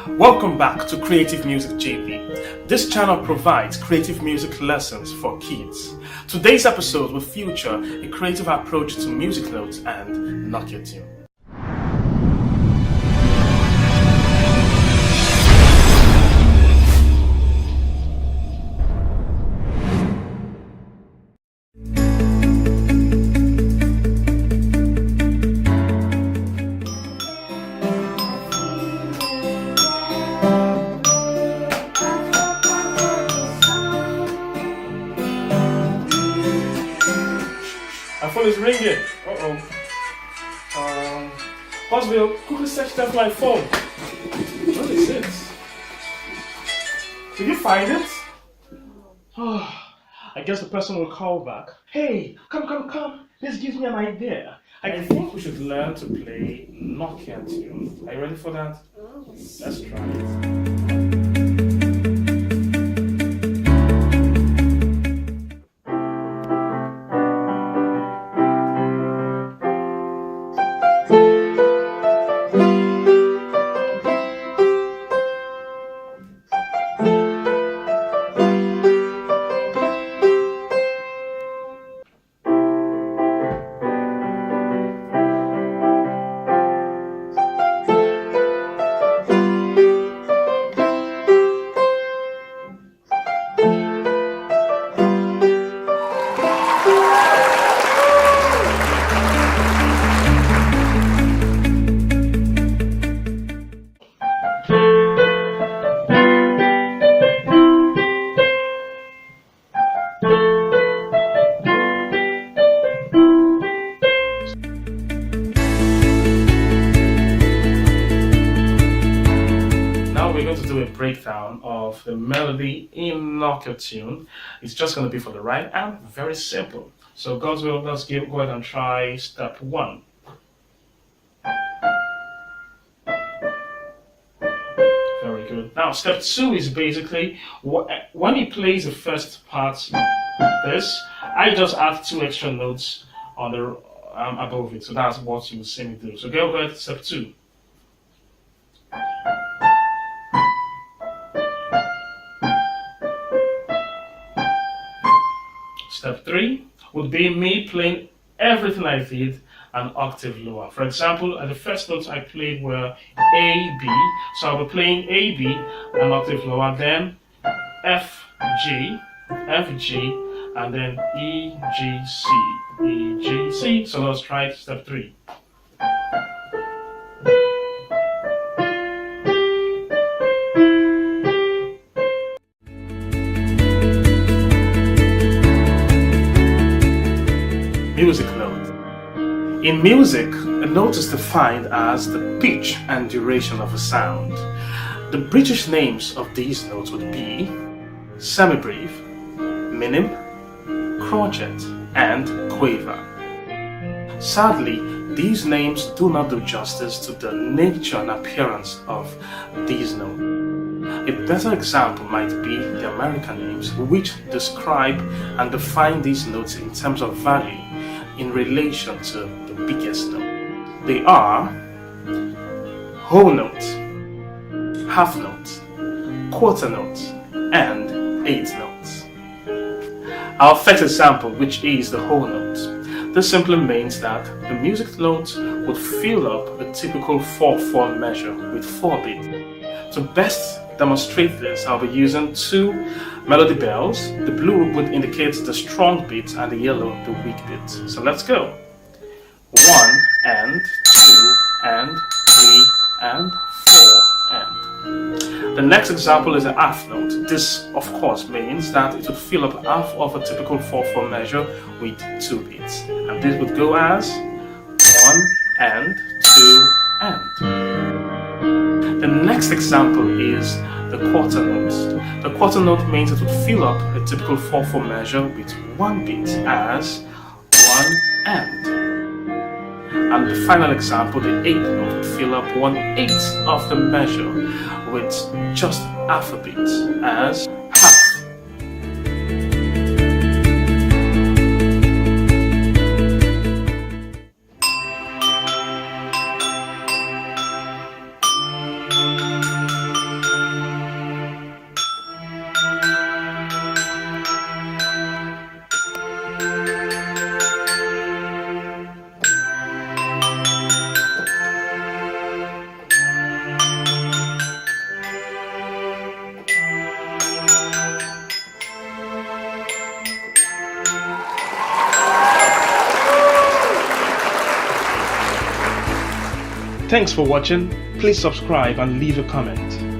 Welcome back to Creative Music JP. This channel provides creative music lessons for kids. Today's episode will feature a creative approach to music notes and Nokia tune. My phone is ringing. Hosville, quickly search that my phone. What is it? Did you find it? I guess the person will call back. Hey, come. This gives me an idea. I think we should learn to play Nokia tune. Are you ready for that? Let's try it. Breakdown of the melody in Nokia tune. It's just going to be for the right and very simple. So God's will, let's go ahead and try step 1. Very good. Now step 2 is basically when he plays the first part, this, I just add 2 extra notes on the above it. So that's what you will see me do. So go ahead, step 2. Step 3 would be me playing everything I did an octave lower. For example, the first notes I played were A, B, so I'll be playing A, B an octave lower, then F, G, and then E, G, C, E, G, C. So let's try step 3. Music note. In music, a note is defined as the pitch and duration of a sound. The British names of these notes would be semibreve, minim, crotchet, and quaver. Sadly, these names do not do justice to the nature and appearance of these notes. A better example might be the American names, which describe and define these notes in terms of value in relation to the biggest note. They are whole note, half note, quarter note, and eighth note. Our first example, which is the whole note. This simply means that the music note would fill up a typical 4/4 measure with 4 beats. To best demonstrate this, I'll be using 2 melody bells. The blue would indicate the strong beat and the yellow the weak beat. So let's go. 1 and 2 and 3 and 4 and. The next example is a half note. This of course means that it would fill up half of a typical 4/4 measure with 2 beats. And this would go as 1 and 2 and. The next example is the quarter note. The quarter note means it would fill up a typical 4/4 measure with 1 beat as 1 and. And the final example, the eighth note, would fill up 1/8 of the measure with just half a beat as half. Thanks for watching. Please subscribe and leave a comment.